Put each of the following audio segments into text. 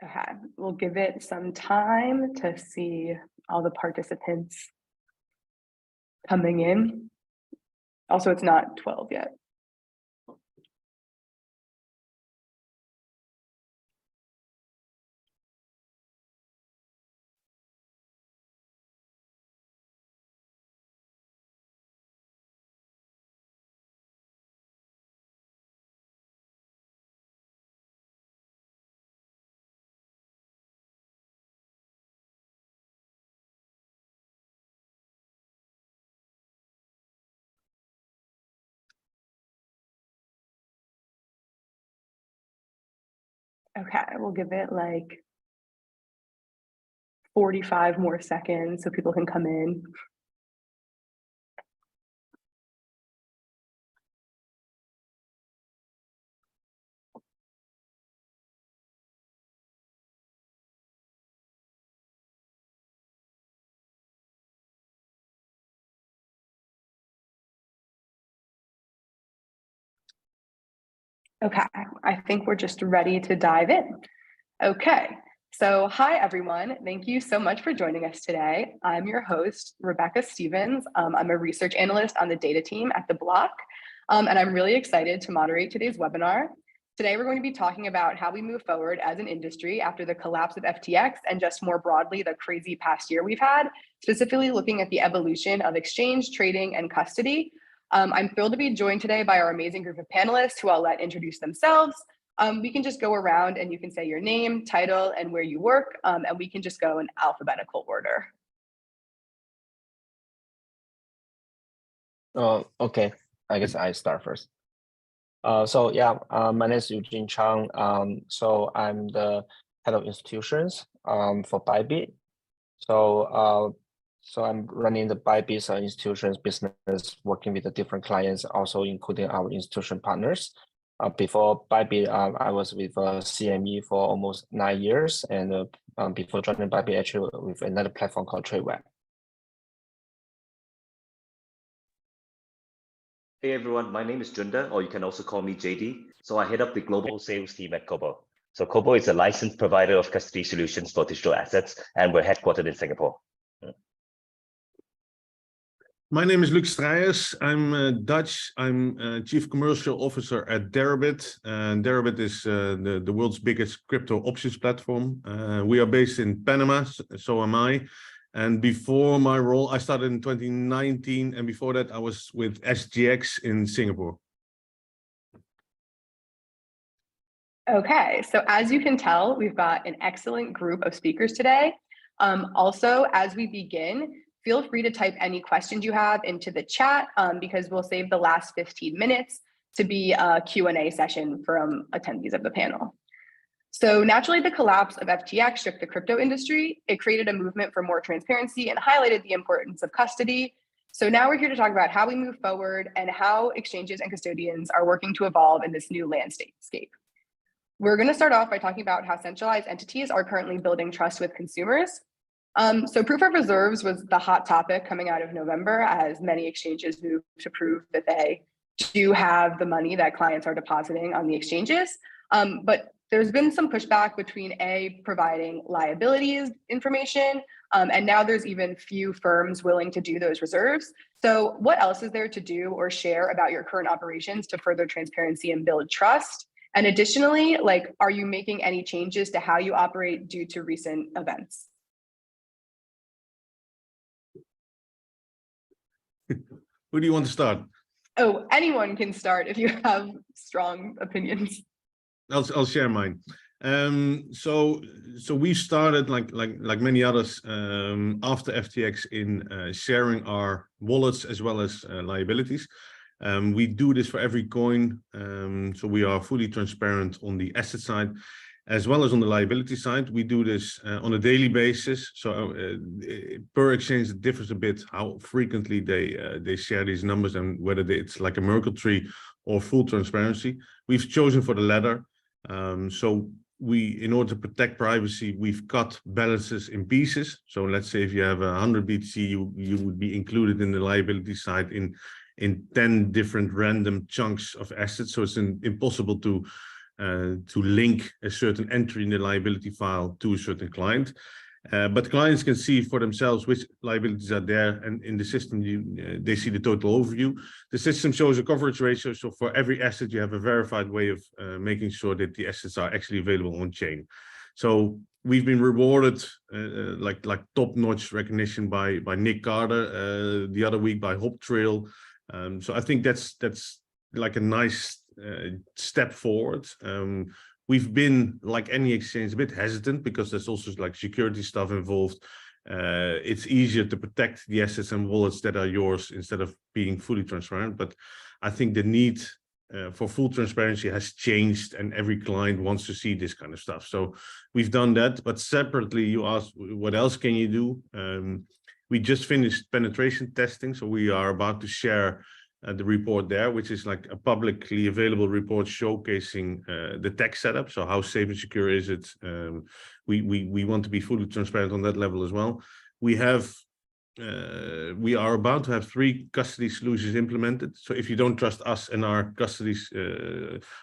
Okay, we'll give it some time to see all the participants coming in. Also, it's not 12 yet. Okay, we'll give it like 45 more seconds so people can come in. Okay, I think we're just ready to dive in. Okay, so hi everyone. Thank you so much for joining us today. I'm your host, Rebecca Stevens. I'm a research analyst on the data team at the Block, and I'm really excited to moderate today's webinar. Today, we're going to be talking about how we move forward as an industry after the collapse of FTX and just more broadly, the crazy past year we've had, specifically looking at the evolution of exchange, trading, and custody. I'm thrilled to be joined today by our amazing group of panelists who I'll let introduce themselves. We can just go around and you can say your name, title, and where you work, and we can just go in alphabetical order. Okay, I guess I start first. My name is Eugene Cheung. So I'm the head of institutions for Bybit. So I'm running the Bybit institutions business, working with the different clients, also including our institution partners. Before Bybit, I was with CME for almost 9 years, and before joining Bybit, actually with another platform called TradeWeb. Hey everyone, my name is Junde, or you can also call me JD. So I head up the global sales team at Cobo. So Cobo is a licensed provider of custody solutions for digital assets, and we're headquartered in Singapore. My name is Luuk Strijers. I'm Dutch. I'm Chief Commercial Officer at Deribit. Deribit is the world's biggest crypto options platform. We are based in Panama, so am I. And before my role, I started in 2019, and before that, I was with SGX in Singapore. Okay, so as you can tell, we've got an excellent group of speakers today. Also, as we begin, feel free to type any questions you have into the chat because we'll save the last 15 minutes to be a Q&A session from attendees of the panel. So naturally, the collapse of FTX shook the crypto industry. It created a movement for more transparency and highlighted the importance of custody. So now we're here to talk about how we move forward and how exchanges and custodians are working to evolve in this new landscape. We're going to start off by talking about how centralized entities are currently building trust with consumers. So proof of reserves was the hot topic coming out of November as many exchanges moved to prove that they do have the money that clients are depositing on the exchanges. But there's been some pushback between providing liabilities information, and now there's even few firms willing to do those reserves. So what else is there to do or share about your current operations to further transparency and build trust? And additionally, are you making any changes to how you operate due to recent events? Who do you want to start? Oh, anyone can start if you have strong opinions. I'll share mine. So we started like many others after FTX in sharing our wallets as well as liabilities. We do this for every coin, so we are fully transparent on the asset side as well as on the liability side. We do this on a daily basis. So per exchange, it differs a bit how frequently they share these numbers and whether it's like a Merkle tree or full transparency. We've chosen for the latter. So in order to protect privacy, we've cut balances in pieces. So let's say if you have 100 BTC, you would be included in the liability side in 10 different random chunks of assets. So it's impossible to to link a certain entry in the liability file to a certain client. But clients can see for themselves which liabilities are there, and in the system they see the total overview. The system shows a coverage ratio, so for every asset you have a verified way of making sure that the assets are actually available on chain. So we've been rewarded like top-notch recognition by Nick Carter the other week, by HopTrail. So I think that's like a nice step forward. We've been, like any exchange, a bit hesitant because there's also like security stuff involved. It's easier to protect the assets and wallets that are yours instead of being fully transparent. But I think the need for full transparency has changed, and every client wants to see this kind of stuff. So we've done that. But separately, you asked, what else can you do? We just finished penetration testing, so we are about to share the report there, which is like a publicly available report showcasing the tech setup. So how safe and secure is it? We want to be fully transparent on that level as well. We are about to have 3 custody solutions implemented. So if you don't trust us and our custodies,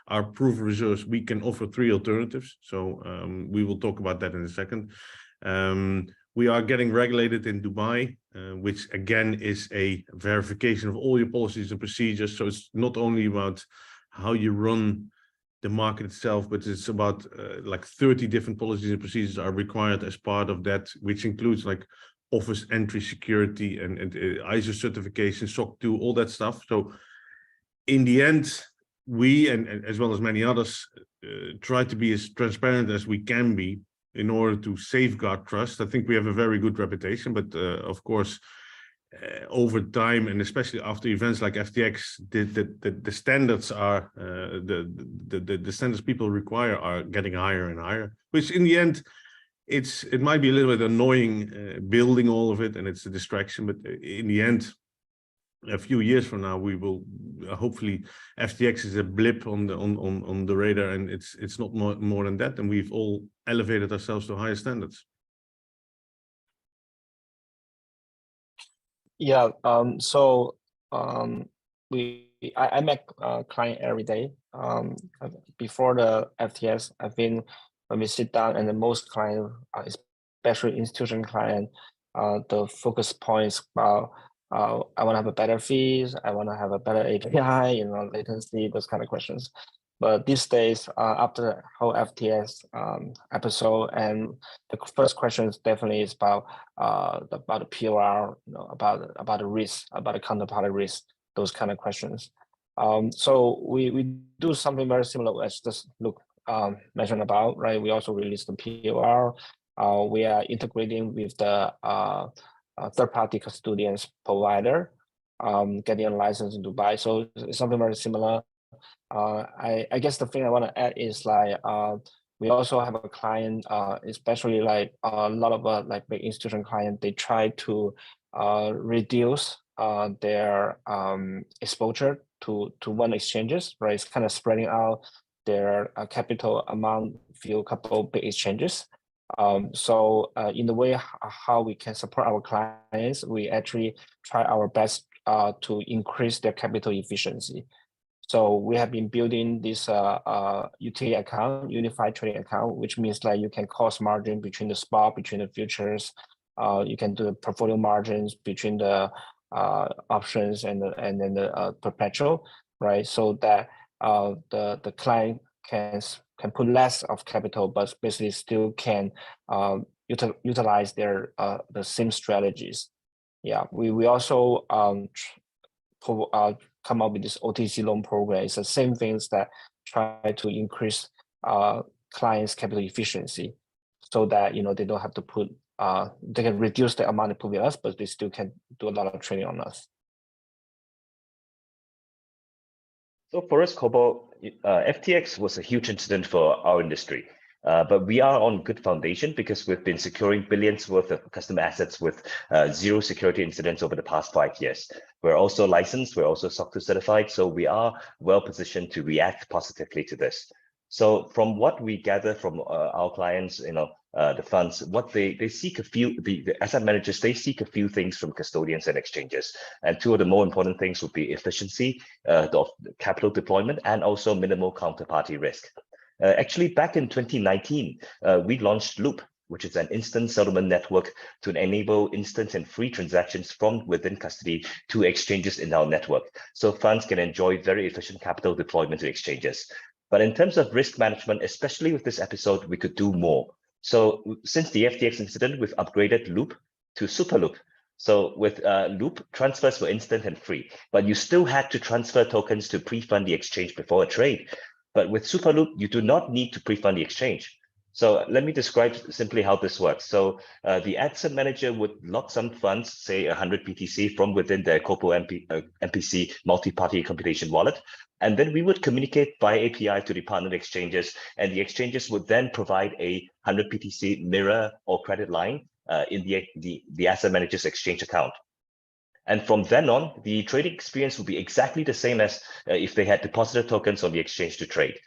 our proof of reserves, we can offer 3 alternatives. So we will talk about that in a second. We are getting regulated in Dubai, which again is a verification of all your policies and procedures. So it's not only about how you run the market itself, but it's about like 30 different policies and procedures are required as part of that, which includes like office entry security and ISO certification, SOC 2, all that stuff. So in the end, we, and as well as many others, try to be as transparent as we can be in order to safeguard trust. I think we have a very good reputation, but of course, over time, and especially after events like FTX, the standards are the standards people require are getting higher and higher. Which in the end, it might be a little bit annoying building all of it, and it's a distraction. But in the end, a few years from now, we will hopefully FTX is a blip on the radar, and it's not more than that, and we've all elevated ourselves to higher standards. Yeah. I met client every day. Before the FTX, I've been, when we sit down, and the most client, especially institutional client, the focus points about I want to have a better fees, I want to have a better API, latency, those kind of questions. But these days, after the whole FTX episode, and the first question is definitely is about the POR, about the risk, about the counterparty risk, those kind of questions. So we do something very similar as just Luuk mentioned about, right? We also released the POR. We are integrating with the third-party custodians provider, getting a license in Dubai. So it's something very similar. I guess the thing I want to add is like we also have a client, especially like a lot of like big institutional client, they try to reduce their exposure to one exchanges, right? It's kind of spreading out their capital among few couple big exchanges. So in the way how we can support our clients, we actually try our best to increase their capital efficiency. So we have been building this UTA account, unified trading account, which means like you can cost margin between the spot, between the futures. You can do the portfolio margins between the options and then the perpetual, right? So that the client can put less of capital, but basically still can utilize their the same strategies. Yeah, we also come up with this OTC loan program. It's the same things that try to increase clients' capital efficiency, so that they don't have to put they can reduce the amount they put with us, but they still can do a lot of trading on us. So for us, Cobo, FTX was a huge incident for our industry. But we are on good foundation because we've been securing billions worth of customer assets with 0 security incidents over the past 5 years. We're also licensed, we're also SOC 2 certified, so we are well positioned to react positively to this. So from what we gather from our clients, the funds, what they seek the asset managers, they seek a few things from custodians and exchanges. And 2 of the more important things would be efficiency of capital deployment and also minimal counterparty risk. Actually, back in 2019, we launched Loop, which is an instant settlement network to enable instant and free transactions from within custody to exchanges in our network. So funds can enjoy very efficient capital deployment to exchanges. But in terms of risk management, especially with this episode, we could do more. So since the FTX incident, we've upgraded Loop to Super Loop. So with Loop, transfers were instant and free, but you still had to transfer tokens to pre-fund the exchange before a trade. But with Super Loop, you do not need to pre-fund the exchange. So let me describe simply how this works. So the asset manager would lock some funds, say 100 BTC from within their Cobo MPC multi-party computation wallet. And then we would communicate by API to the partner exchanges, and the exchanges would then provide a 100 BTC mirror or credit line in the asset manager's exchange account. And from then on, the trading experience will be exactly the same as if they had deposited tokens on the exchange to trade.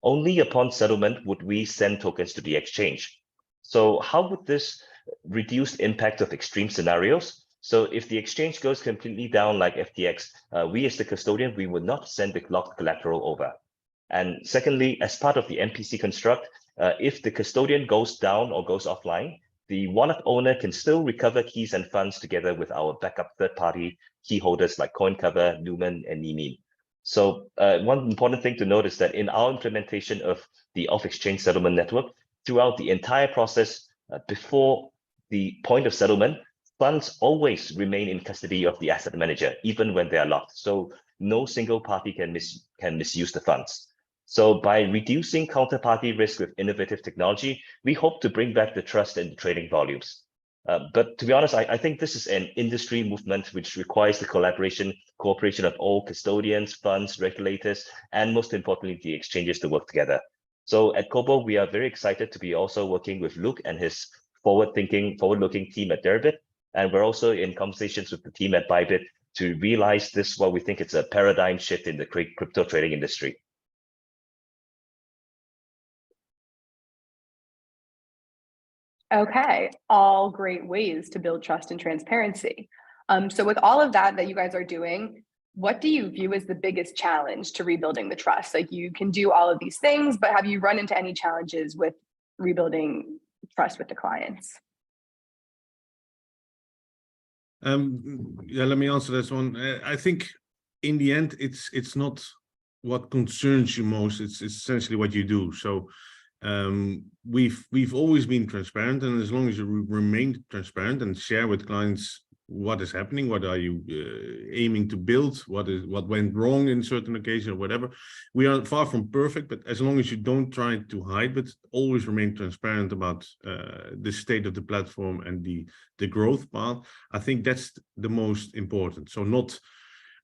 Only upon settlement would we send tokens to the exchange. So how would this reduce the impact of extreme scenarios? So if the exchange goes completely down like FTX, we as the custodian, we would not send the locked collateral over. And secondly, as part of the MPC construct, if the custodian goes down or goes offline, the wallet owner can still recover keys and funds together with our backup third-party key holders like CoinCover, Lumen, and Nimin. So one important thing to note is that in our implementation of the off-exchange settlement network, throughout the entire process, before the point of settlement, funds always remain in custody of the asset manager, even when they are locked. So no single party can misuse the funds. So by reducing counterparty risk with innovative technology, we hope to bring back the trust in the trading volumes. But to be honest, I think this is an industry movement which requires the cooperation of all custodians, funds, regulators, and most importantly, the exchanges to work together. So at Cobo, we are very excited to be also working with Luuk and his forward-looking team at Deribit. And we're also in conversations with the team at Bybit to realize this, what we think it's a paradigm shift in the crypto trading industry. Okay, all great ways to build trust and transparency. So with all of that you guys are doing, what do you view as the biggest challenge to rebuilding the trust? Like, you can do all of these things, but have you run into any challenges with rebuilding trust with the clients? Yeah, let me answer this one. I think in the end, it's not what concerns you most. It's essentially what you do. So we've always been transparent, and as long as you remain transparent and share with clients what is happening, what are you aiming to build, what went wrong in certain occasions or whatever, we are far from perfect. But as long as you don't try to hide, but always remain transparent about the state of the platform and the growth path, I think that's the most important. So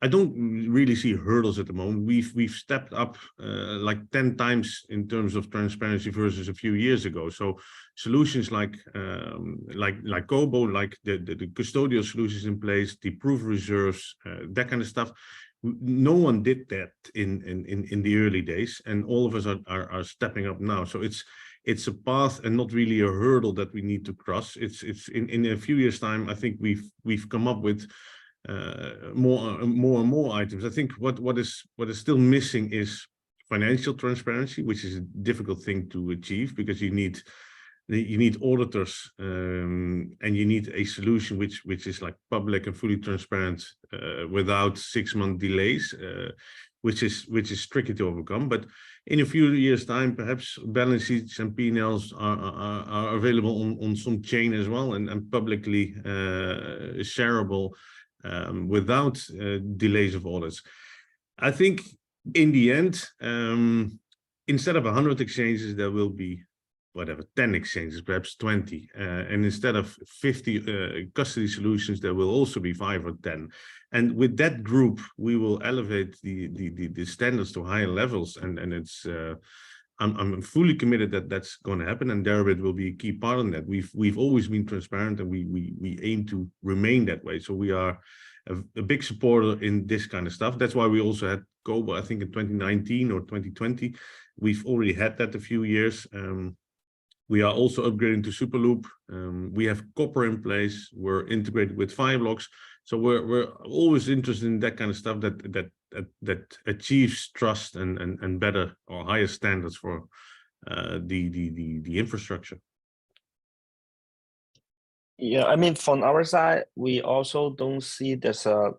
I don't really see hurdles at the moment. We've stepped up like 10 times in terms of transparency versus a few years ago. So solutions like Cobo, like the custodial solutions in place, the proof reserves, that kind of stuff. No one did that in the early days, and all of us are stepping up now. So it's a path and not really a hurdle that we need to cross. It's in a few years' time, I think we've come up with more and more items. I think what is still missing is financial transparency, which is a difficult thing to achieve because you need auditors and you need a solution which is like public and fully transparent without 6-month delays, which is tricky to overcome. But in a few years' time, perhaps balance sheets and P&Ls are available on some chain as well and publicly shareable. Without delays of audits. I think in the end, instead of 100 exchanges, there will be 10 exchanges, perhaps 20. And instead of 50 custody solutions, there will also be 5 or 10. And with that group, we will elevate the standards to higher levels. And it's I'm fully committed that that's going to happen, and Deribit will be a key part in that. We've always been transparent, and we aim to remain that way. So we are a big supporter in this kind of stuff. That's why we also had Cobo, I think in 2019 or 2020. We've already had that a few years. We are also upgrading to Superloop. We have Copper in place. We're integrated with Fireblocks. So we're always interested in that kind of stuff that achieves trust and better or higher standards for the infrastructure. Yeah, I mean, from our side, we also don't see there's a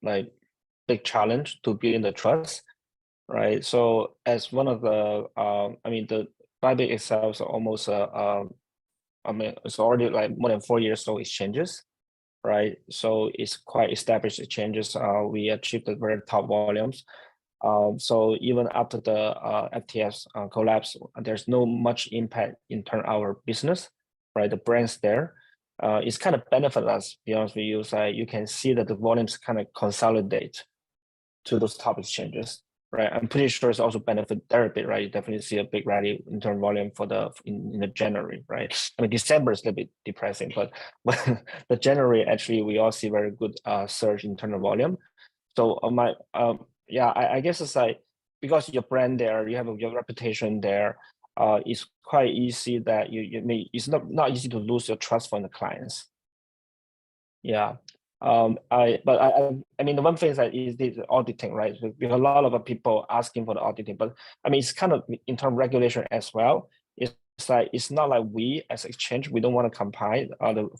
like big challenge to building the trust, right? So as one of the, I mean, the Bybit itself is almost I mean, it's already like more than 4 years old exchanges, right? So it's quite established exchanges. We achieved the very top volumes. So even after the FTX collapse, there's no much impact in terms of our business, right? The brands there. It's kind of benefit us, to be honest with you. So you can see that the volumes kind of consolidate to those top exchanges, right? I'm pretty sure it's also benefit Deribit, right? You definitely see a big rally in terms of volume for in the January, right? I mean, December is a little bit depressing, but the January actually we all see very good surge in terms of volume. So yeah, I guess it's like because your brand there, you have your reputation there. It's quite easy that it's not easy to lose your trust from the clients. Yeah. I mean the one thing is that is the auditing, right? We have a lot of people asking for the auditing, but I mean it's kind of in terms of regulation as well. It's like it's not like we as exchange we don't want to compile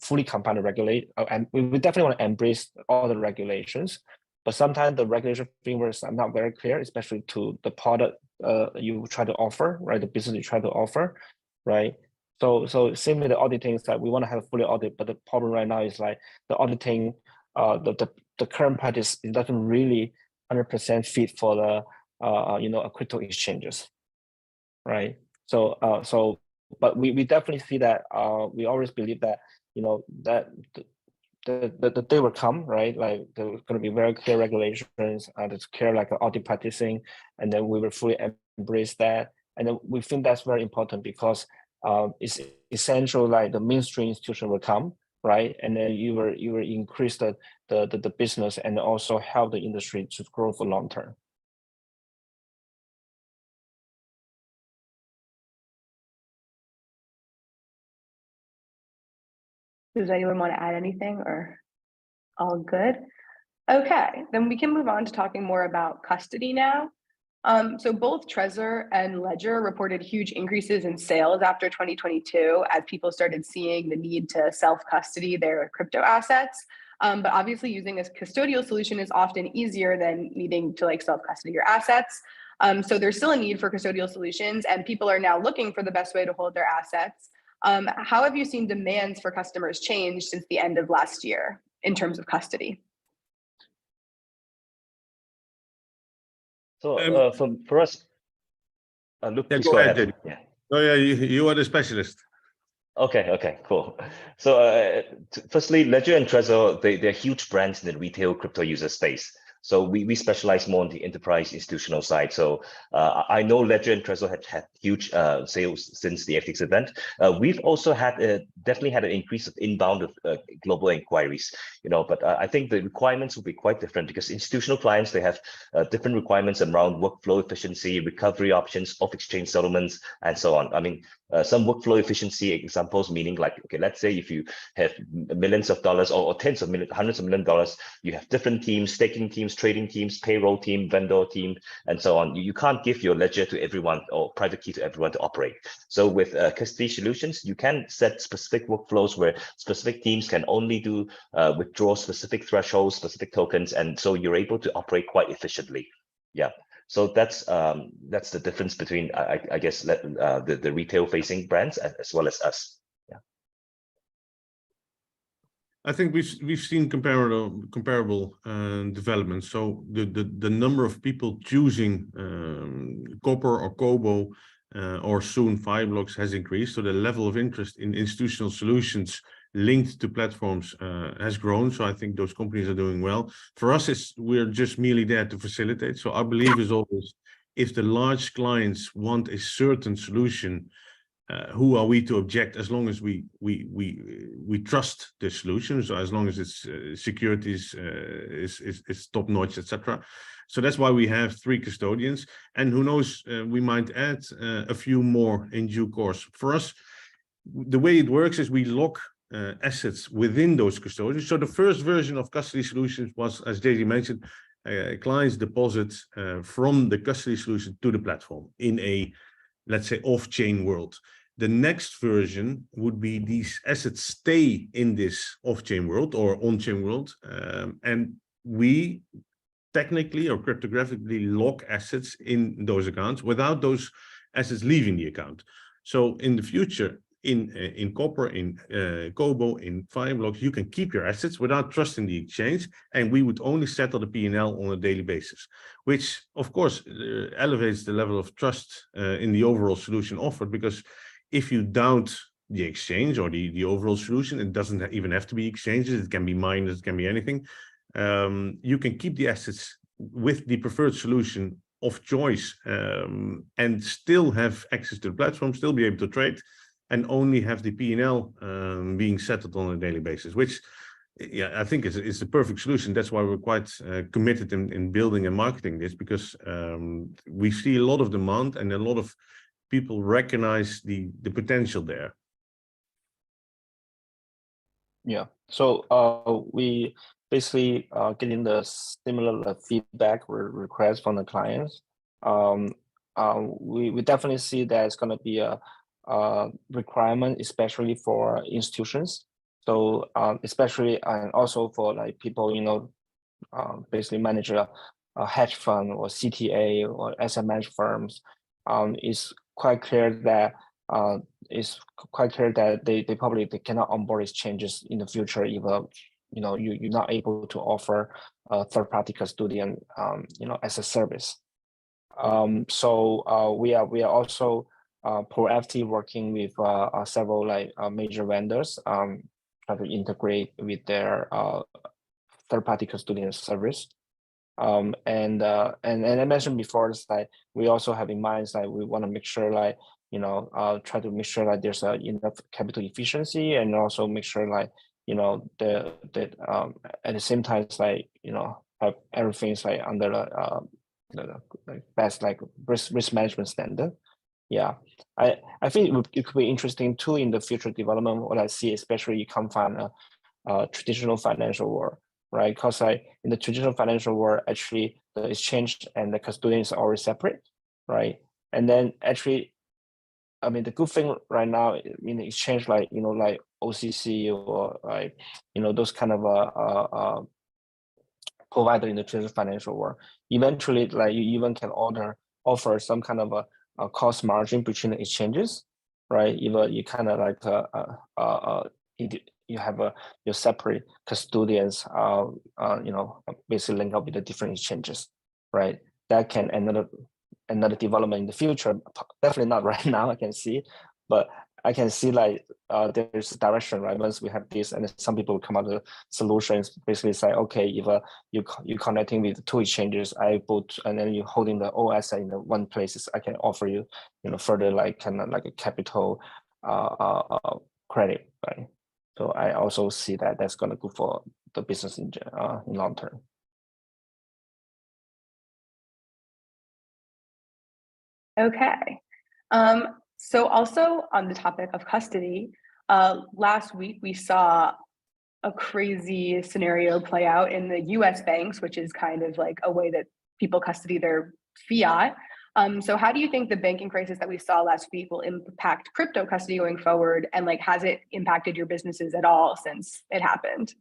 fully compile the regulate, and we definitely want to embrace all the regulations. But sometimes the regulation frameworks are not very clear, especially to the product you try to offer, right? The business you try to offer, right? So same with the auditing is that we want to have fully audit, but the problem right now is like the auditing, the current practice it doesn't really 100% fit for the crypto exchanges, right? So but we definitely see that we always believe that that the day will come, right? Like there's going to be very clear regulations, there's clear like audit practicing, and then we will fully embrace that. And then we think that's very important because it's essential. Like the mainstream institution will come, right? And then you will increase the business and also help the industry to grow for long term. Does anyone want to add anything or all good? Okay, then we can move on to talking more about custody now. So both Trezor and Ledger reported huge increases in sales after 2022 as people started seeing the need to self-custody their crypto assets. But obviously using a custodial solution is often easier than needing to like self-custody your assets. So there's still a need for custodial solutions and people are now looking for the best way to hold their assets. How have you seen demands for customers change since the end of last year in terms of custody? So for us, Luuk, please go ahead. Yeah. Oh yeah, you are the specialist. Okay, cool. So firstly, Ledger and Trezor, they're huge brands in the retail crypto user space. So we specialize more on the enterprise institutional side. So I know Ledger and Trezor had huge sales since the FTX event. We've also definitely had an increase of inbound of global inquiries. But I think the requirements will be quite different because institutional clients, they have different requirements around workflow efficiency, recovery options, off-exchange settlements, and so on. I mean, some workflow efficiency examples, meaning like, okay, let's say if you have millions of dollars or tens of millions, hundreds of million dollars, you have different teams, staking teams, trading teams, payroll team, vendor team, and so on. You can't give your ledger to everyone or private key to everyone to operate. So with custody solutions, you can set specific workflows where specific teams can only do withdraw specific thresholds, specific tokens, and so you're able to operate quite efficiently. Yeah. So that's the difference between I guess the retail facing brands as well as us. Yeah. I think we've seen comparable developments. So the number of people choosing Copper or Cobo or soon Fireblocks has increased. So the level of interest in institutional solutions linked to platforms has grown. So I think those companies are doing well. For us, we're just merely there to facilitate. So our belief is always, if the large clients want a certain solution, who are we to object as long as we trust the solution, so as long as its security is top notch, etc. So that's why we have 3 custodians, and who knows, we might add a few more in due course. For us, the way it works is we lock assets within those custodians. So the first version of custody solutions was, as JD mentioned, clients deposit from the custody solution to the platform in a let's say, off-chain world. The next version would be these assets stay in this off-chain world or on-chain world, and we technically or cryptographically lock assets in those accounts without those assets leaving the account. So in the future, in Copper, in Cobo, in Fireblocks, you can keep your assets without trusting the exchange, and we would only settle the P&L on a daily basis, which of course elevates the level of trust in the overall solution offered, because if you doubt the exchange or the overall solution, it doesn't even have to be exchanges, it can be miners, it can be anything. You can keep the assets with the preferred solution of choice, and still have access to the platform, still be able to trade, and only have the P&L being settled on a daily basis, which, yeah, I think is the perfect solution. That's why we're quite committed in building and marketing this, because we see a lot of demand and a lot of people recognize the potential there. Yeah, so we basically getting the similar feedback or requests from the clients. We definitely see that it's going to be a requirement, especially for institutions. So especially and also for like people, you know, basically manage a hedge fund or CTA or asset management firms. It's quite clear that they probably cannot onboard exchanges in the future if you know you're not able to offer a third-party custodian as a service. So we are also proactively working with several major vendors try to integrate with their third-party custodian service. And I mentioned before, it's like we also have in mind like we want to make sure try to make sure that there's enough capital efficiency, and also make sure that at the same time have everything's under the best risk management standard. Yeah, I think it could be interesting too in the future development. What I see, especially you come from a traditional financial world, right? Because in the traditional financial world, actually the exchange and the custodians are already separate, right? And then actually, I mean, the good thing right now in the exchange, like OCC or those kind of provider in the traditional financial world, eventually you even can offer some kind of a cost margin between the exchanges, right? Even you kind of you have your separate custodians, basically link up with the different exchanges, right? That can another development in the future. Definitely not right now, I can see, but I can see there's a direction, right? Once we have this, and some people come out with solutions, basically say, okay, if you're connecting with two exchanges, and then you're holding the all asset in the one place, I can offer you, further kind of like a capital credit, right? So I also see that that's going to go for the business in long term. Okay. So also on the topic of custody, last week we saw a crazy scenario play out in the US banks, which is kind of like a way that people custody their fiat. So how do you think the banking crisis that we saw last week will impact crypto custody going forward? And has it impacted your businesses at all since it happened?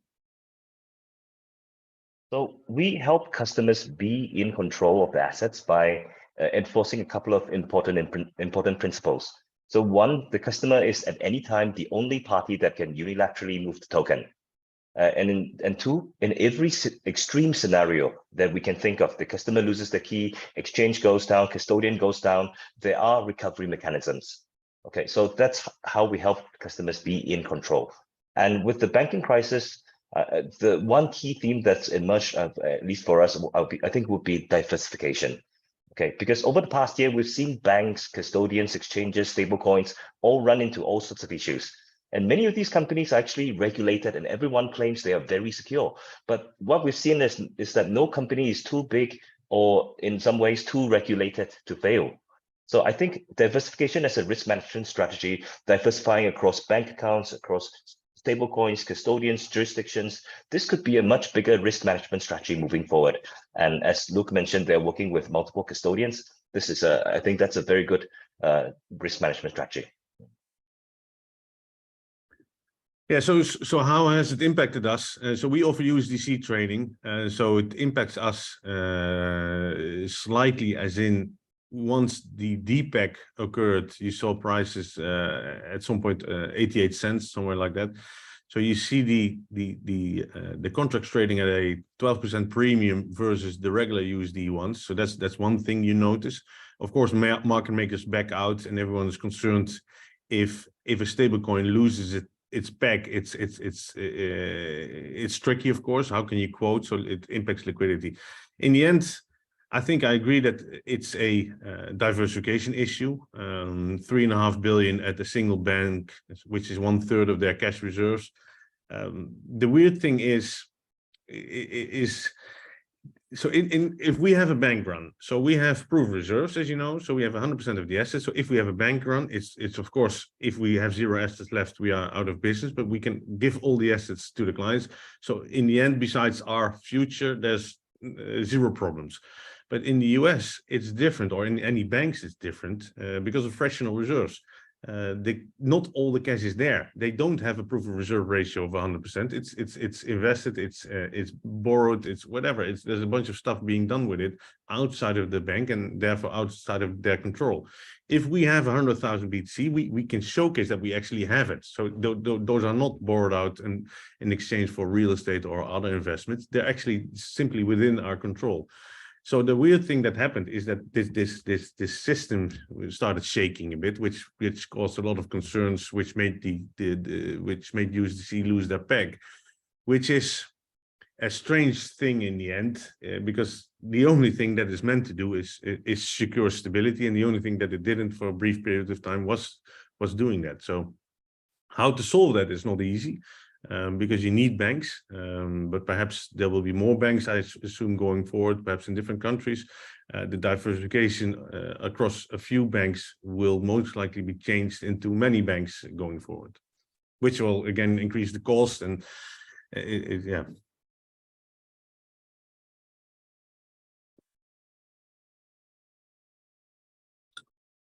So we help customers be in control of the assets by enforcing a couple of important principles. So one, the customer is at any time the only party that can unilaterally move the token. And two, in every extreme scenario that we can think of, the customer loses the key, exchange goes down, custodian goes down, there are recovery mechanisms. Okay, so that's how we help customers be in control. And with the banking crisis, the one key theme that's emerged, at least for us, I think would be diversification. Okay, because over the past year, we've seen banks, custodians, exchanges, stablecoins all run into all sorts of issues. And many of these companies are actually regulated, and everyone claims they are very secure. But what we've seen is that no company is too big or in some ways too regulated to fail. So I think diversification as a risk management strategy, diversifying across bank accounts, across stablecoins, custodians, jurisdictions, this could be a much bigger risk management strategy moving forward. And as Luuk mentioned, they're working with multiple custodians. this is I think that's a very good risk management strategy. Yeah, so how has it impacted us? So we offer USDC trading, so it impacts us slightly, as in once the DPEG occurred, you saw prices at some point 88 cents, somewhere like that. So you see the contracts trading at a 12% premium versus the regular USD ones. So that's one thing you notice. Of course, market makers back out, and everyone is concerned if a stablecoin loses its peg, it's tricky, of course. How can you quote? So it impacts liquidity. In the end, I think I agree that it's a diversification issue. 3.5 billion at a single bank, which is 1/3 of their cash reserves. The weird thing is so if we have a bank run, so we have proof reserves, as you know, so we have 100% of the assets. So if we have a bank run, it's of course, if we have 0 assets left, we are out of business, but we can give all the assets to the clients. So in the end, besides our future, there's 0 problems. But in the US, it's different, or in any banks, it's different because of fractional reserves. Not all the cash is there. They don't have a proof of reserve ratio of 100%. It's invested, it's borrowed, it's whatever. There's a bunch of stuff being done with it outside of the bank, and therefore outside of their control. If we have 100,000 BTC, we can showcase that we actually have it. So those are not borrowed out and in exchange for real estate or other investments. They're actually simply within our control. So the weird thing that happened is that this system started shaking a bit, which caused a lot of concerns, which made which made USDC lose their peg, which is a strange thing in the end, because the only thing that is meant to do is secure stability, and the only thing that it didn't for a brief period of time was doing that. So how to solve that is not easy. Because you need banks, but perhaps there will be more banks, I assume, going forward, perhaps in different countries. The diversification across a few banks will most likely be changed into many banks going forward, which will again increase the cost, and yeah.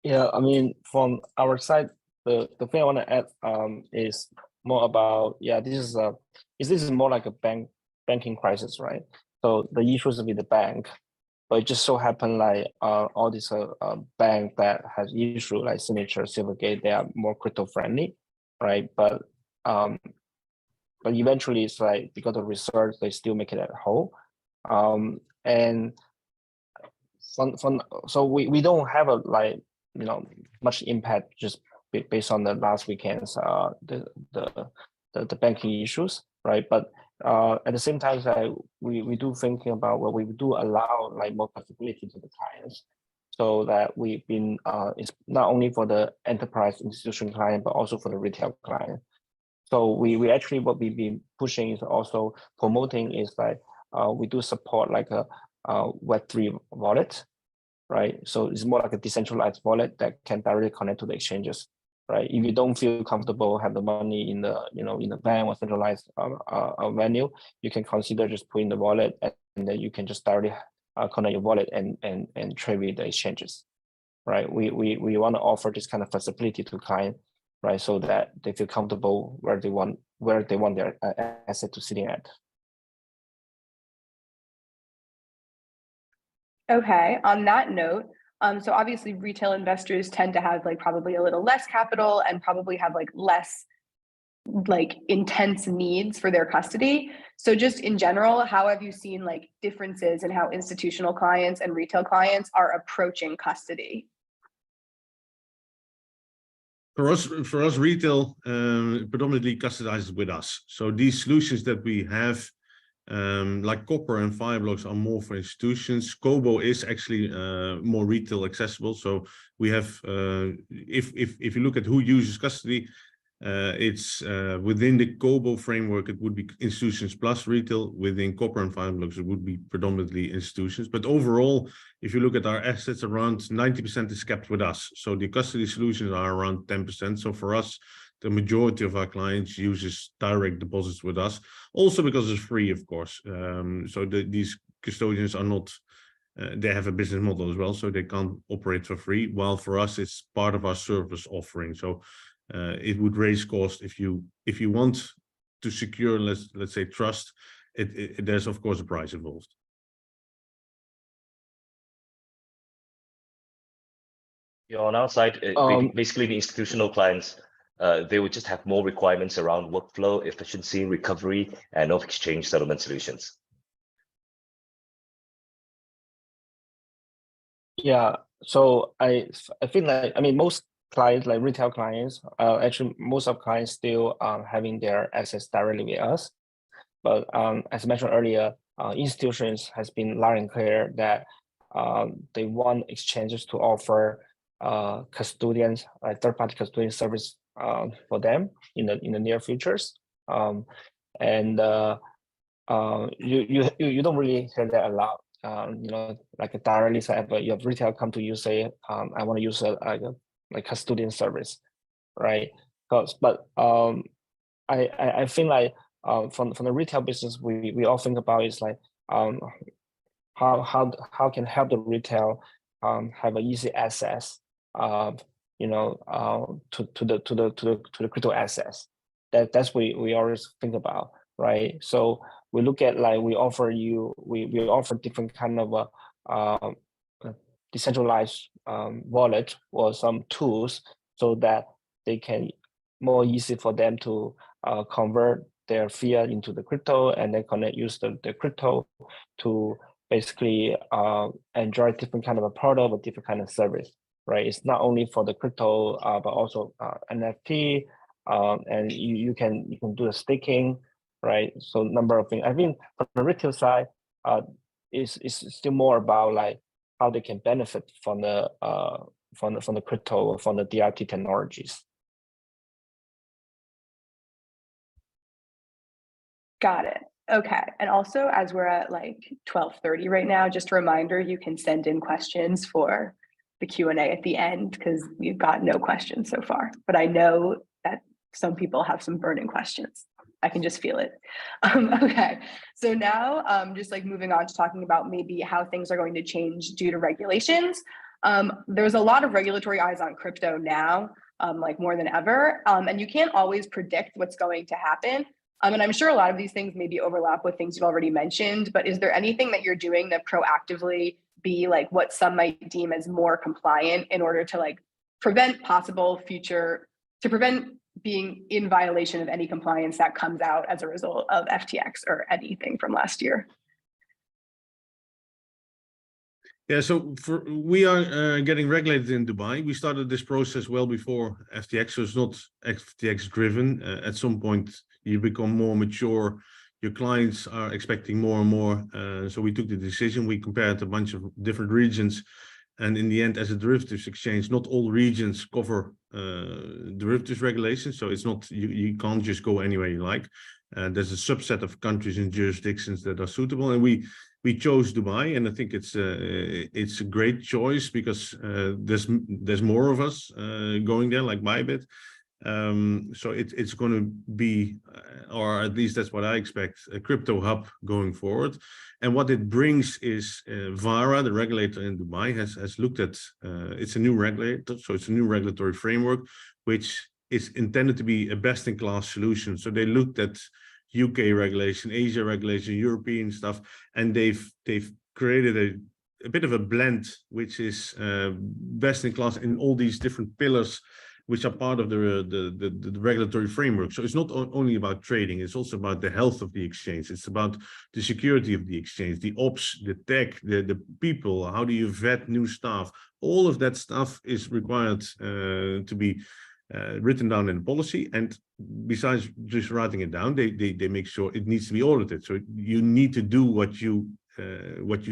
Yeah, I mean, from our side, the thing I want to add is more about, yeah, this is more like a banking crisis, right? So the issues with the bank, but it just so happened like all these bank that has issue like Signature, Silvergate, they are more crypto friendly, right? But eventually it's like because of research, they still make it at whole, and so we don't have a like much impact just based on the last weekend's the banking issues, right? But at the same time, we do thinking about what we do allow like more flexibility to the clients, so that we've been it's not only for the enterprise institution client but also for the retail client. So we actually what we've been pushing is also promoting is like we do support like a Web3 wallet, right? So it's more like a decentralized wallet that can directly connect to the exchanges, right? If you don't feel comfortable have the money in the in the bank or centralized venue, you can consider just putting the wallet, and then you can just directly connect your wallet and trade with the exchanges, right? We want to offer this kind of flexibility to client, right? So that they feel comfortable where they want their asset to sitting at. Okay, on that note, so obviously retail investors tend to have like probably a little less capital and probably have like less like intense needs for their custody. So just in general, how have you seen like differences in how institutional clients and retail clients are approaching custody? For us, retail predominantly custodizes with us. So these solutions that we have, like Copper and Fireblocks, are more for institutions. Cobo is actually more retail accessible. So we have, if you look at who uses custody, it's within the Cobo framework, it would be institutions plus retail. Within Copper and Fireblocks, it would be predominantly institutions. But overall, if you look at our assets, around 90% is kept with us. So the custody solutions are around 10%. So for us, the majority of our clients uses direct deposits with us, also because it's free, of course. So these custodians are not they have a business model as well, so they can't operate for free. While for us, it's part of our service offering. So it would raise cost if you want to secure, let's say, trust. There's of course a price involved. Yeah, on our side, basically the institutional clients, they would just have more requirements around workflow, efficiency, recovery, and off-exchange settlement solutions. Yeah, so I feel like, I mean, most clients, like retail clients, actually most of clients still having their assets directly with us. But as I mentioned earlier, institutions has been loud and clear that they want exchanges to offer custodians, third-party custodian service for them in the near futures. You don't really hear that a lot. You know, like directly say, but you have retail come to you say, I want to use a like custodian service, right? But I think like from the retail business, we all think about is like how can help the retail have an easy access, you know, to the crypto assets. That's what we always think about, right? So we look at like we offer different kind of decentralized wallet or some tools so that they can more easy for them to convert their fiat into the crypto and then use the crypto to basically enjoy different kind of a product or different kind of service, right? It's not only for the crypto, but also NFT, and you can do the staking, right? So number of things. I think from the retail side, is still more about like how they can benefit from the crypto, from the DRT technologies. Got it. Okay. And also, as we're at like 12:30 right now, just a reminder, you can send in questions for the Q&A at the end because we've got no questions so far. But I know that some people have some burning questions. I can just feel it. Okay. So now just like moving on to talking about maybe how things are going to change due to regulations. There's a lot of regulatory eyes on crypto now, like more than ever. And you can't always predict what's going to happen. And I'm sure a lot of these things maybe overlap with things you've already mentioned, but is there anything that you're doing to proactively be like what some might deem as more compliant in order to like prevent being in violation of any compliance that comes out as a result of FTX or anything from last year? Yeah, so we are getting regulated in Dubai. We started this process well before FTX, so it's not FTX driven. At some point, you become more mature. Your clients are expecting more and more. So we took the decision. We compared a bunch of different regions. And in the end, as a derivatives exchange, not all regions cover derivatives regulations. So it's not, you can't just go anywhere you like. There's a subset of countries and jurisdictions that are suitable. And we chose Dubai, and I think it's a great choice because there's more of us going there, like Bybit. So it's going to be, or at least that's what I expect, a crypto hub going forward. And what it brings is VARA, the regulator in Dubai, has looked at, it's a new regulator, so it's a new regulatory framework, which is intended to be a best-in-class solution. So they looked at UK regulation, Asia regulation, European stuff, and they've created a bit of a blend, which is best in class in all these different pillars, which are part of the regulatory framework. So it's not only about trading, it's also about the health of the exchange. It's about the security of the exchange, the ops, the tech, the people, how do you vet new staff? All of that stuff is required to be written down in the policy, and besides just writing it down, they make sure it needs to be audited. So you need to do what you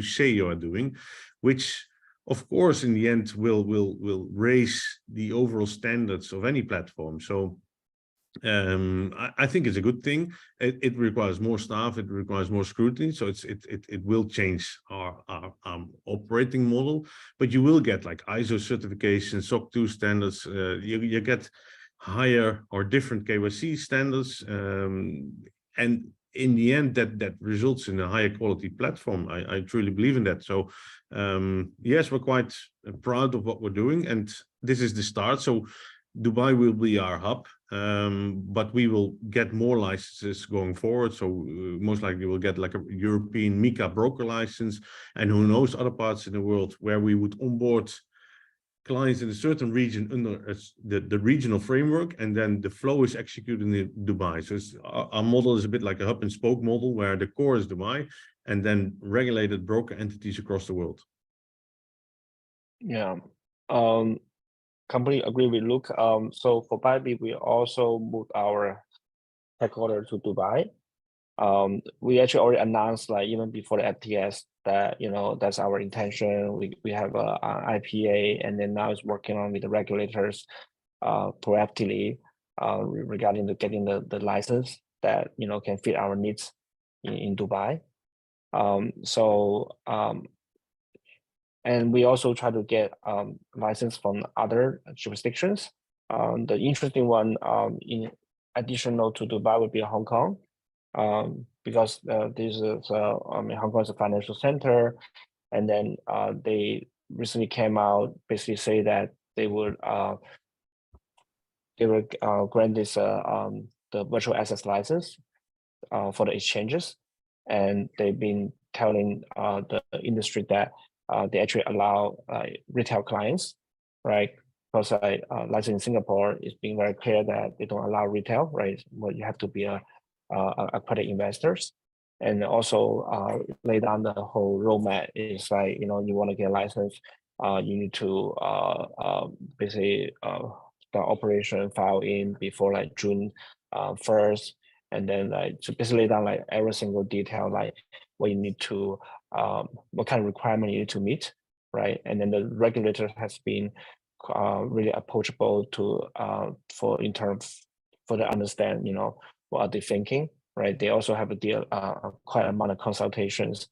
say you are doing, which of course in the end will raise the overall standards of any platform. So I think it's a good thing. It requires more staff, it requires more scrutiny, so it will change our operating model, but you will get like ISO certification, SOC 2 standards, you get higher or different KYC standards, and in the end, that results in a higher quality platform. I truly believe in that. So yes, we're quite proud of what we're doing, and this is the start. So Dubai will be our hub, but we will get more licenses going forward. So most likely we'll get like a European MiCA broker license, and who knows, other parts in the world where we would onboard clients in a certain region under the regional framework, and then the flow is executed in Dubai. So our model is a bit like a hub and spoke model, where the core is Dubai, and then regulated broker entities across the world. Yeah, completely agree with Luuk. So for Bybit, we also moved our headquarters to Dubai. We actually already announced, like even before the FTX, that that's our intention. We have a IPA, and then now it's working on with the regulators proactively regarding getting the license that can fit our needs in Dubai. And we also try to get license from other jurisdictions. The interesting one, in additional to Dubai, would be Hong Kong, because this is Hong Kong is a financial center, and then they recently came out basically say that they would grant this the virtual assets license for the exchanges, and they've been telling the industry that they actually allow retail clients, right? Because license in Singapore is being very clear that they don't allow retail, right? Well, you have to be a credit investors, and also lay down the whole roadmap is like, you want to get a license, you need to basically start operation, file in before like June 1st, and then like to basically lay down like every single detail, like what you need to what kind of requirement you need to meet, right? And then the regulator has been really approachable to in terms for the understand, what are they thinking, right? They also have quite amount of consultations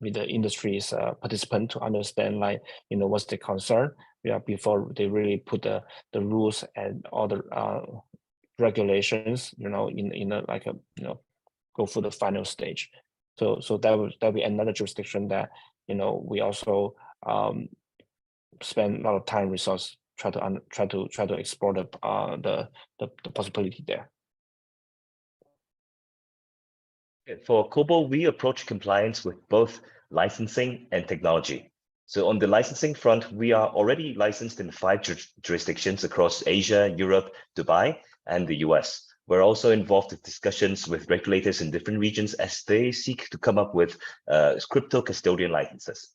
with the industry's participant to understand, like, what's the concern, before they really put the rules and all the regulations, in a like a go for the final stage. So that'll be another jurisdiction that we also spend a lot of time, resource, try to explore the possibility there. For Cobo, we approach compliance with both licensing and technology. So on the licensing front, we are already licensed in 5 jurisdictions across Asia, Europe, Dubai, and the US. We're also involved in discussions with regulators in different regions as they seek to come up with crypto custodian licenses.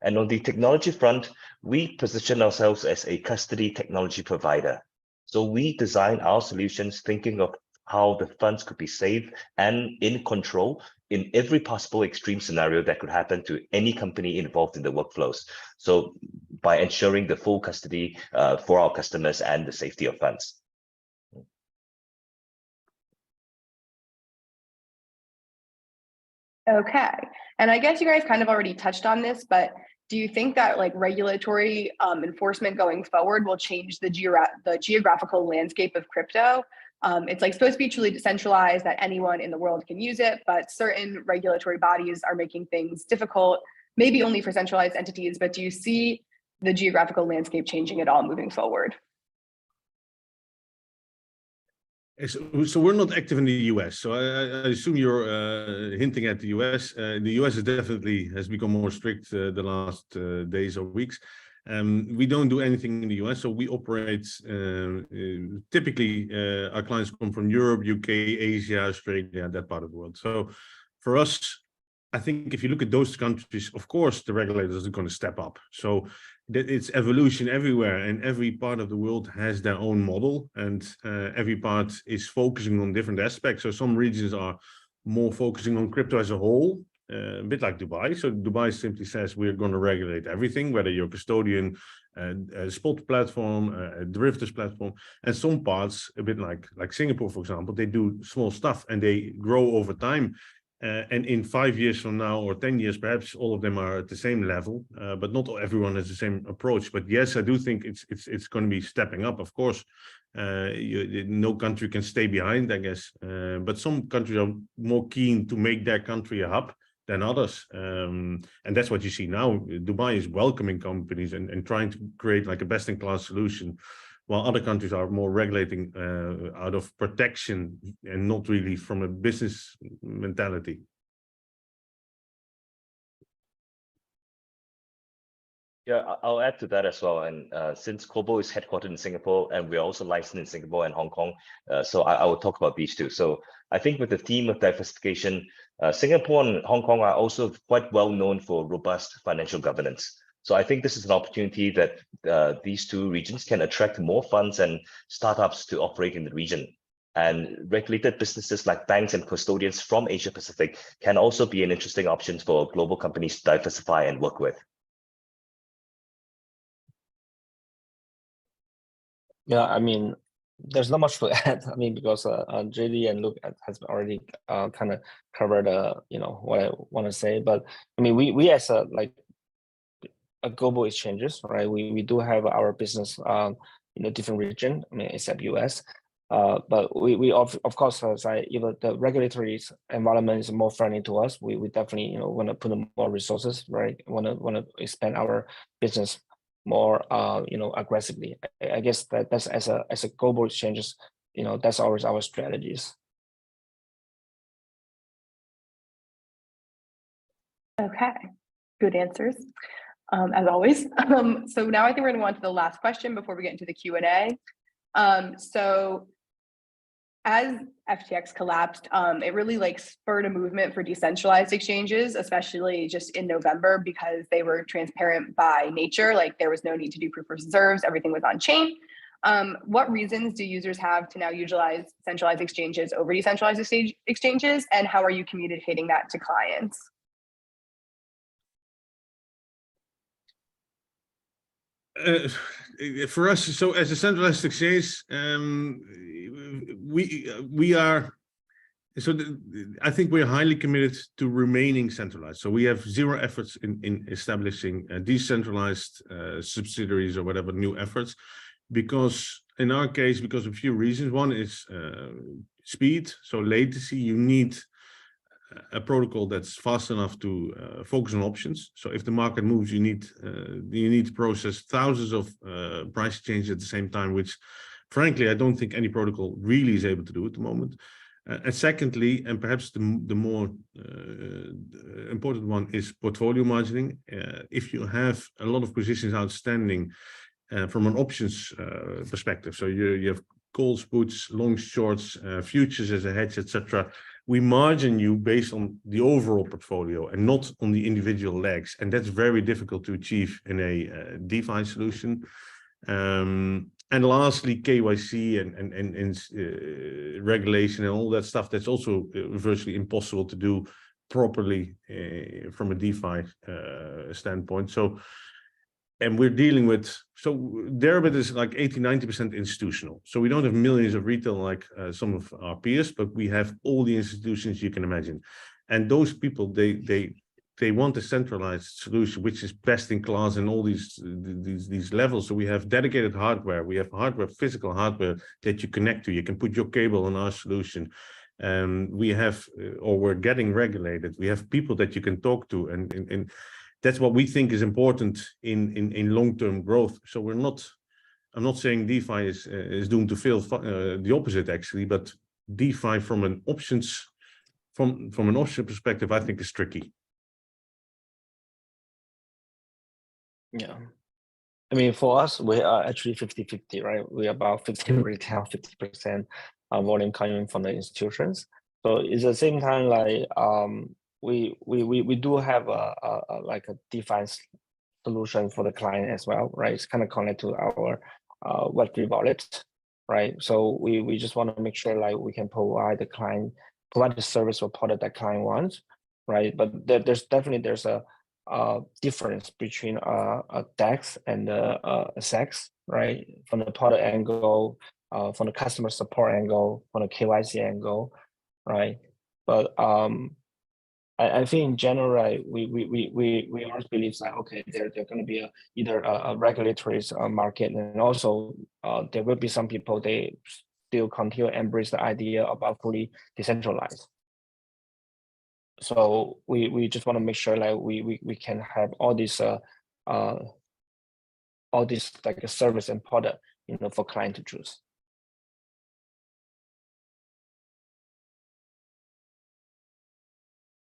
And on the technology front, we position ourselves as a custody technology provider. So we design our solutions thinking of how the funds could be safe and in control in every possible extreme scenario that could happen to any company involved in the workflows. So by ensuring the full custody for our customers and the safety of funds. Okay, and I guess you guys kind of already touched on this, but do you think that like regulatory enforcement going forward will change the geographical landscape of crypto? It's like supposed to be truly decentralized, that anyone in the world can use it, but certain regulatory bodies are making things difficult, maybe only for centralized entities, but do you see the geographical landscape changing at all moving forward? So we're not active in the US. So I assume you're hinting at the US. The US definitely has become more strict the last days or weeks. We don't do anything in the US. So we operate, typically our clients come from Europe, UK, Asia, Australia, that part of the world. So for us, I think if you look at those countries, of course, the regulators are going to step up. So it's evolution everywhere, and every part of the world has their own model, and every part is focusing on different aspects. So some regions are more focusing on crypto as a whole, a bit like Dubai. So Dubai simply says we're going to regulate everything, whether you're a custodian, a spot platform, a derivatives platform, and some parts, a bit like Singapore, for example, they do small stuff and they grow over time. And in 5 years from now or 10 years, perhaps all of them are at the same level, but not everyone has the same approach. But yes, I do think it's going to be stepping up. Of course, no country can stay behind, I guess. But some countries are more keen to make their country a hub than others. And that's what you see now. Dubai is welcoming companies and trying to create like a best-in-class solution, while other countries are more regulating out of protection and not really from a business mentality. Yeah, I'll add to that as well. And since Cobo is headquartered in Singapore and we're also licensed in Singapore and Hong Kong, so I will talk about these two. So I think with the theme of diversification, Singapore and Hong Kong are also quite well known for robust financial governance. So I think this is an opportunity that these two regions can attract more funds and startups to operate in the region. And regulated businesses like banks and custodians from Asia Pacific can also be an interesting option for global companies to diversify and work with. Yeah, I mean, there's not much to add. I mean, because JD and Luuk has already kind of covered, you know, what I want to say. But I mean, we as a global exchanges, right? We do have our business in a different region. I mean, except US. But we of course, if the regulatory environment is more friendly to us, we definitely, you know, want to put more resources, right? Want to expand our business more, you know, aggressively. I guess that's as a global exchanges, you know, that's always our strategies. Okay, good answers, as always. So now I think we're going to go on to the last question before we get into the Q&A. So as FTX collapsed, it really like spurred a movement for decentralized exchanges, especially just in November, because they were transparent by nature. Like there was no need to do proof of reserves, everything was on chain. What reasons do users have to now utilize centralized exchanges over decentralized exchanges, and how are you communicating that to clients? For us, so as a centralized exchange, we are. So I think we're highly committed to remaining centralized. So we have zero efforts in establishing decentralized subsidiaries or whatever new efforts, because in our case, because of a few reasons. One is speed, so latency. You need a protocol that's fast enough to focus on options. So if the market moves, you need to process thousands of price changes at the same time, which frankly, I don't think any protocol really is able to do at the moment. And secondly, and perhaps the more important one, is portfolio margining. If you have a lot of positions outstanding from an options perspective, so you have calls, puts, longs, shorts, futures as a hedge, etc. We margin you based on the overall portfolio and not on the individual legs, and that's very difficult to achieve in a DeFi solution. And lastly, KYC and regulation and all that stuff, that's also virtually impossible to do properly from a DeFi standpoint. So, and we're dealing with, so Deribit is like 80–90% institutional. So we don't have millions of retail like some of our peers, but we have all the institutions you can imagine. And those people, they want a centralized solution, which is best in class in all these levels. So we have dedicated hardware. We have hardware, physical hardware that you connect to. You can put your cable on our solution. We have, or we're getting regulated. We have people that you can talk to, and that's what we think is important in long-term growth. So I'm not saying DeFi is doomed to fail. The opposite actually, but DeFi from an options perspective, I think is tricky. Yeah, I mean, for us, we are actually 50-50, right? We are about 50 retail, 50% volume coming from the institutions. So it's the same time, like we do have like a DeFi solution for the client as well, right? It's kind of connected to our Web3 wallet, right? So we just want to make sure like we can provide the service or product that client wants, right? But there's a difference between a DEX and a CEX, right? From the product angle, from the customer support angle, from the KYC angle, right? But I think in general, right, we always believe that okay, there going to be either a regulatory market, and also there will be some people they still continue to embrace the idea about fully decentralized. So we just want to make sure like we can have all this like a service and product, you know, for client to choose.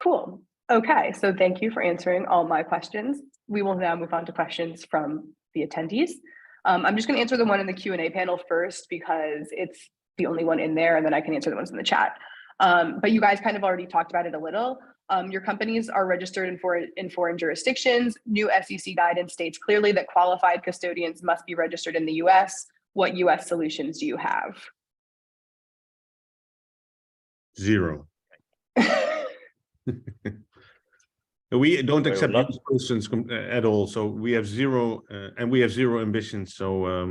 Cool. Okay, so thank you for answering all my questions. We will now move on to questions from the attendees. I'm just going to answer the one in the Q&A panel first because it's the only one in there, and then I can answer the ones in the chat. But you guys kind of already talked about it a little. Your companies are registered in foreign jurisdictions. New SEC guidance states clearly that qualified custodians must be registered in the US. What US solutions do you have? Zero. We don't accept US solutions at all. So we have zero, and we have zero ambitions. So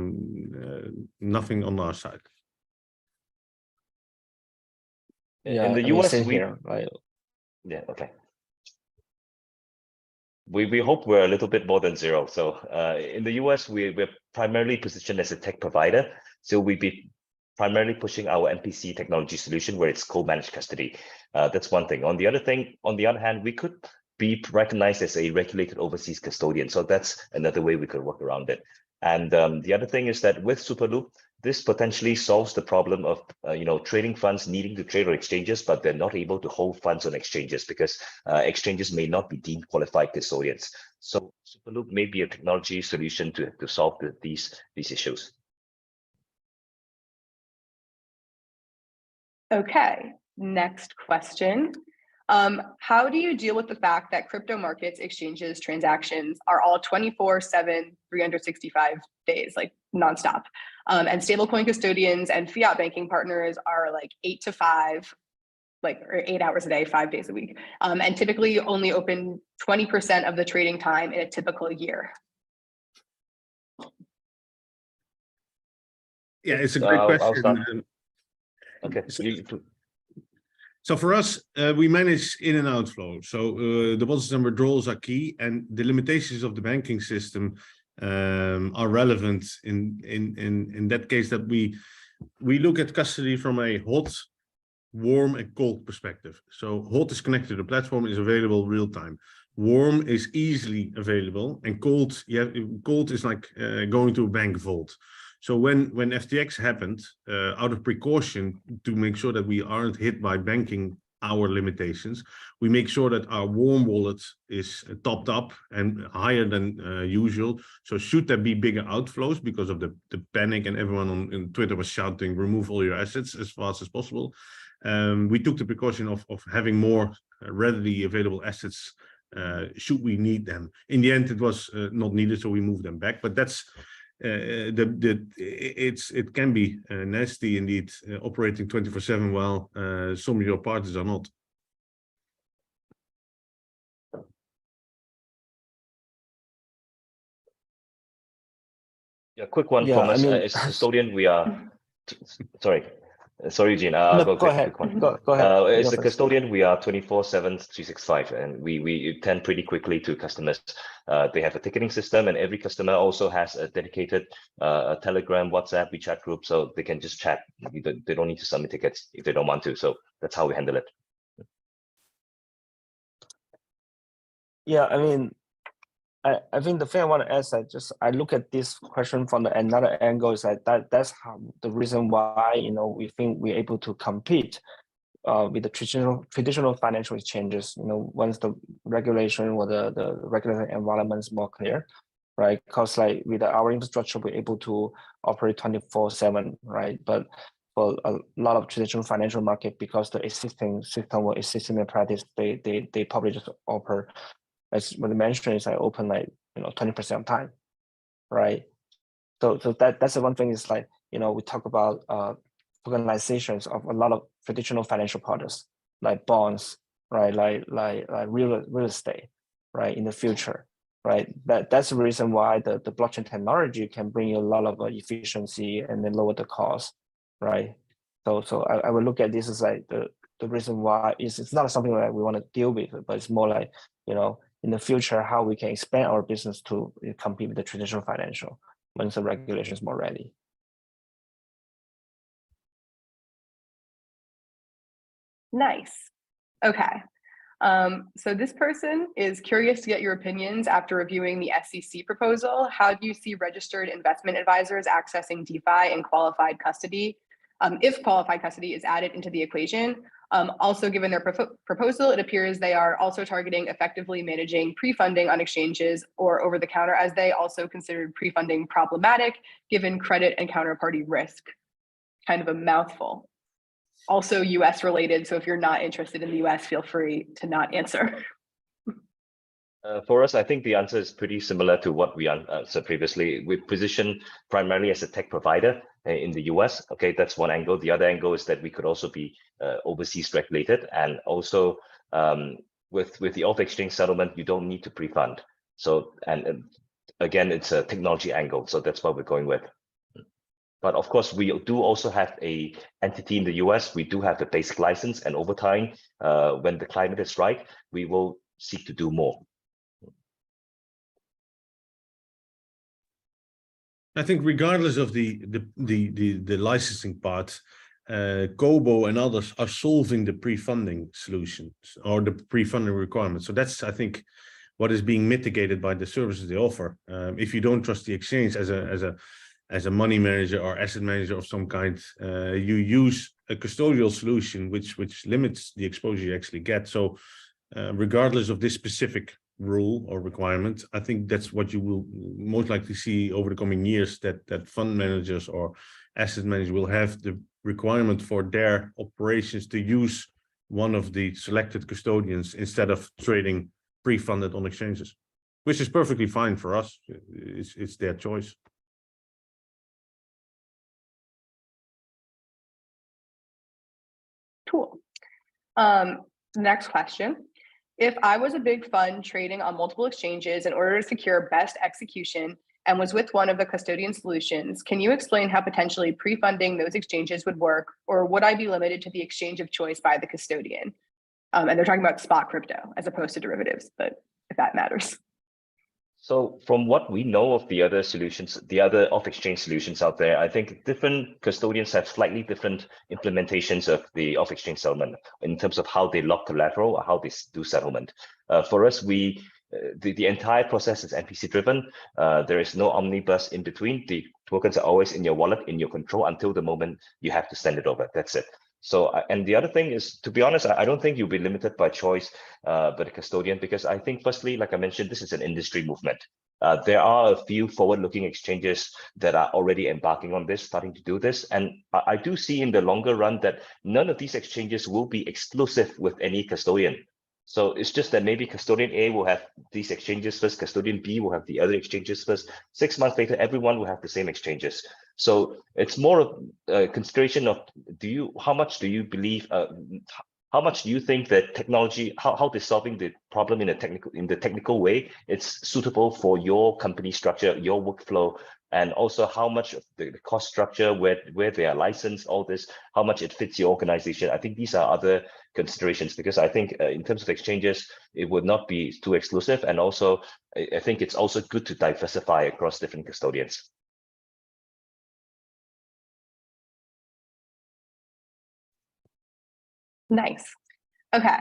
nothing on our side. Yeah, in the US, here, right? Yeah, okay. We hope we're a little bit more than zero. So in the US, we're primarily positioned as a tech provider. So we'd be primarily pushing our MPC technology solution where it's co-managed custody. That's one thing. On the other hand, we could be recognized as a regulated overseas custodian. So that's another way we could work around it. And the other thing is that with Superloop, this potentially solves the problem of trading funds needing to trade on exchanges, but they're not able to hold funds on exchanges because exchanges may not be deemed qualified custodians. So Superloop may be a technology solution to solve these issues. Okay, next question. How do you deal with the fact that crypto markets, exchanges, transactions are all 24/7, 365 days, like nonstop? And stablecoin custodians and fiat banking partners are like 8 to 5, or 8 hours a day, 5 days a week, and typically only open 20% of the trading time in a typical year. Yeah, it's a great question. Okay. So for us, we manage in and outflow. So deposits and withdrawals are key, and the limitations of the banking system are relevant in that case that we look at custody from a hot, warm, and cold perspective. So hot is connected to the platform, is available real time. Warm is easily available, and cold, cold is like going to a bank vault. So when FTX happened, out of precaution to make sure that we aren't hit by banking hour limitations, we make sure that our warm wallet is topped up and higher than usual. So should there be bigger outflows because of the panic and everyone on Twitter was shouting, remove all your assets as fast as possible, we took the precaution of having more readily available assets should we need them. In the end, it was not needed, so we moved them back. But that's it can be nasty indeed, operating 24/7 while some of your parties are not. Yeah, quick one from us. As a custodian, we are sorry, Eugene. No, go ahead. Go ahead. As a custodian, we are 24/7, 365, and we tend pretty quickly to customers. They have a ticketing system, and every customer also has a dedicated Telegram, WhatsApp, WeChat group, so they can just chat. They don't need to submit tickets if they don't want to. So that's how we handle it. Yeah, I mean, I think the thing I want to ask, I look at this question from another angle, is that's how the reason why we think we're able to compete with the traditional financial exchanges. Once the regulation or the regulatory environment is more clear, right? Because like with our infrastructure, we're able to operate 24/7, right? But for a lot of traditional financial market, because the existing system or existing practice, they probably just offer, as what I mentioned, is I open like 20% of time, right? So that's the one thing is like we talk about organizations of a lot of traditional financial products like bonds, right? Like real estate, right? In the future, right? That's the reason why the blockchain technology can bring you a lot of efficiency and then lower the cost, right? So I would look at this as like the the reason why is it's not something that we want to deal with, but it's more like, you know, in the future, how we can expand our business to compete with the traditional financial once the regulation is more ready. Nice. Okay. So this person is curious to get your opinions after reviewing the SEC proposal. How do you see registered investment advisors accessing DeFi and qualified custody? If qualified custody is added into the equation, also given their proposal, it appears they are also targeting effectively managing pre-funding on exchanges or over the counter, as they also considered pre-funding problematic given credit and counterparty risk. Kind of a mouthful. Also US related, so if you're not interested in the US, feel free to not answer. For us, I think the answer is pretty similar to what we said previously. We position primarily as a tech provider in the US. Okay, that's one angle. The other angle is that we could also be overseas regulated, and also with the off-exchange settlement, you don't need to pre-fund. So, and again, it's a technology angle, so that's what we're going with. But of course, we do also have a entity in the US. We do have a basic license, and over time, when the climate is right, we will seek to do more. I think regardless of the licensing part, Cobo and others are solving the pre-funding solutions or the pre-funding requirements. So that's, I think, what is being mitigated by the services they offer. If you don't trust the exchange as a money manager or asset manager of some kind, you use a custodial solution which limits the exposure you actually get. So regardless of this specific rule or requirement, I think that's what you will most likely see over the coming years, that fund managers or asset managers will have the requirement for their operations to use one of the selected custodians instead of trading pre-funded on exchanges, which is perfectly fine for us. It's their choice. Cool. Next question. If I was a big fund trading on multiple exchanges in order to secure best execution and was with one of the custodian solutions, can you explain how potentially pre-funding those exchanges would work, or would I be limited to the exchange of choice by the custodian? And they're talking about spot crypto as opposed to derivatives, but if that matters. So from what we know of the other solutions, the other off-exchange solutions out there, I think different custodians have slightly different implementations of the off-exchange settlement in terms of how they lock collateral or how they do settlement. For us, the entire process is MPC driven. There is no omnibus in between. The tokens are always in your wallet, in your control until the moment you have to send it over. That's it. So, and the other thing is, to be honest, I don't think you'll be limited by choice by the custodian, because I think firstly, like I mentioned, this is an industry movement. There are a few forward-looking exchanges that are already embarking on this, starting to do this. And I do see in the longer run that none of these exchanges will be exclusive with any custodian. So it's just that maybe custodian A will have these exchanges first, custodian B will have the other exchanges first. 6 months later, everyone will have the same exchanges. So it's more of a consideration of how much do you believe, how much do you think that technology, how they're solving the problem in the technical way, it's suitable for your company structure, your workflow, and also how much of the cost structure, where they are licensed, all this, how much it fits your organization. I think these are other considerations, because I think in terms of exchanges, it would not be too exclusive. And also, I think it's also good to diversify across different custodians. Nice. Okay.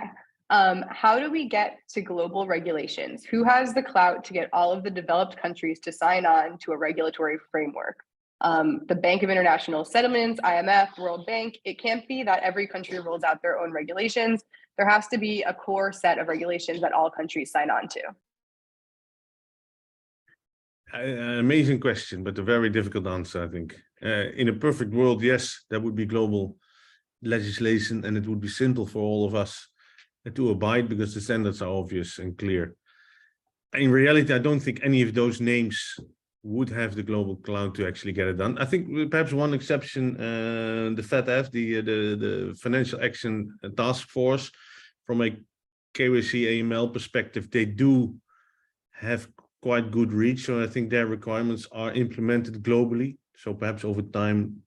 How do we get to global regulations? Who has the clout to get all of the developed countries to sign on to a regulatory framework? The Bank of International Settlements, IMF, World Bank. It can't be that every country rolls out their own regulations. There has to be a core set of regulations that all countries sign on to. An amazing question, but a very difficult answer, I think. In a perfect world, yes, there would be global legislation, and it would be simple for all of us to abide because the standards are obvious and clear. In reality, I don't think any of those names would have the global clout to actually get it done. I think perhaps one exception, the FATF, the Financial Action Task Force, from a KYC AML perspective, they do have quite good reach. So I think their requirements are implemented globally. So perhaps over time,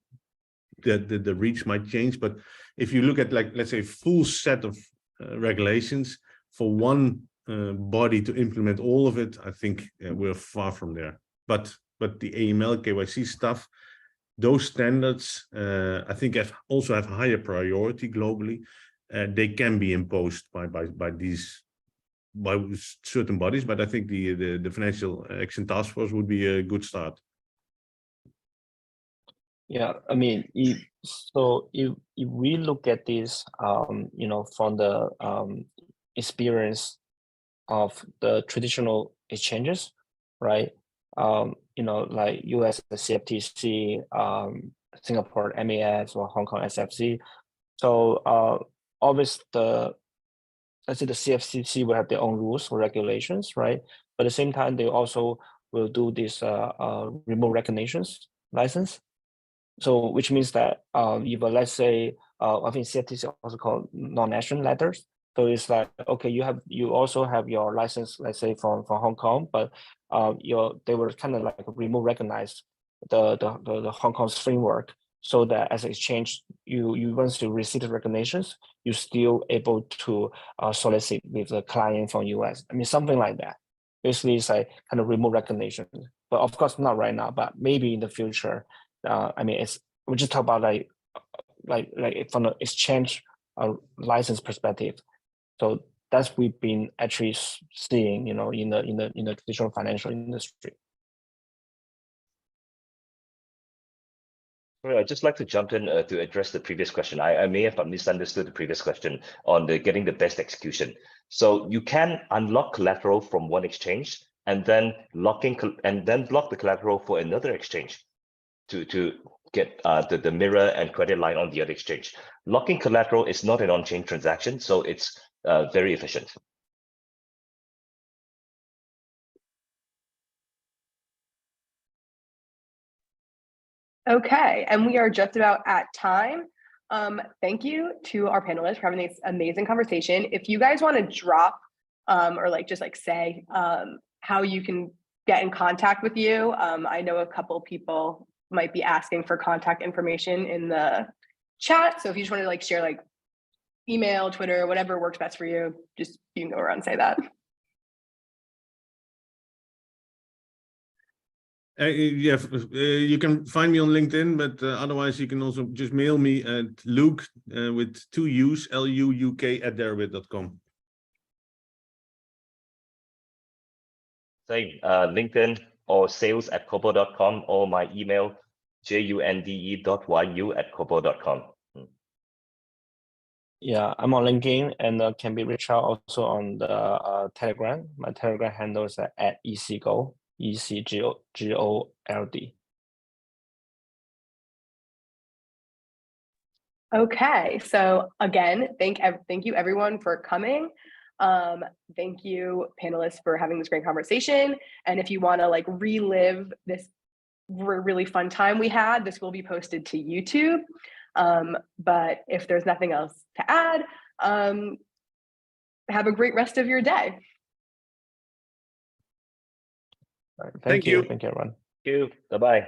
the reach might change. But if you look at, like, let's say, full set of regulations for one body to implement all of it, I think we're far from there. But the AML KYC stuff, those standards, I think also have higher priority globally. They can be imposed by certain bodies, but I think the Financial Action Task Force would be a good start. Yeah, I mean, if we look at this, you know, from the experience of the traditional exchanges, right? You know, like US CFTC, Singapore MAS, or Hong Kong SFC. So always let's say the CFTC will have their own rules or regulations, right? But at the same time, they also will do this remote recognitions license. So which means that if let's say I think CFTC also called non-action letters. So it's like, okay, you also have your license, let's say from Hong Kong, but they were kind of like remote recognize the Hong Kong's framework, so that as an exchange, you once you receive the recognitions, you're still able to solicit with the client from US. I mean, something like that. Basically, it's like kind of remote recognition, but of course not right now, but maybe in the future. I mean, we just talk about like from the exchange license perspective. So that's we've been actually seeing, you know, in the traditional financial industry. I'd just like to jump in to address the previous question. I may have misunderstood the previous question on getting the best execution. So you can unlock collateral from one exchange and then block the collateral for another exchange to get the mirror and credit line on the other exchange. Locking collateral is not an on-chain transaction, so it's very efficient. Okay, and we are just about at time. Thank you to our panelists for having this amazing conversation. If you guys want to drop or like just like say how you can get in contact with you, I know a couple people might be asking for contact information in the chat. So if you just want to like share like email, Twitter, whatever works best for you, just you can go around and say that. Yeah, you can find me on LinkedIn, but otherwise you can also just mail me at Luuk with 2 U's, LUUK @deribit.com. Same, LinkedIn or sales@cobo.com, or my email junde.yu@cobo.com. Yeah, I'm on LinkedIn and can be reached out also on the Telegram. My Telegram handle is at ECGold, ECGold. Okay, so again, thank you everyone for coming. Thank you panelists for having this great conversation. And if you want to like relive this really fun time we had, this will be posted to YouTube. But if there's nothing else to add, have a great rest of your day. Thank you. Thank you. Thank you, everyone. Thank you. Bye-bye.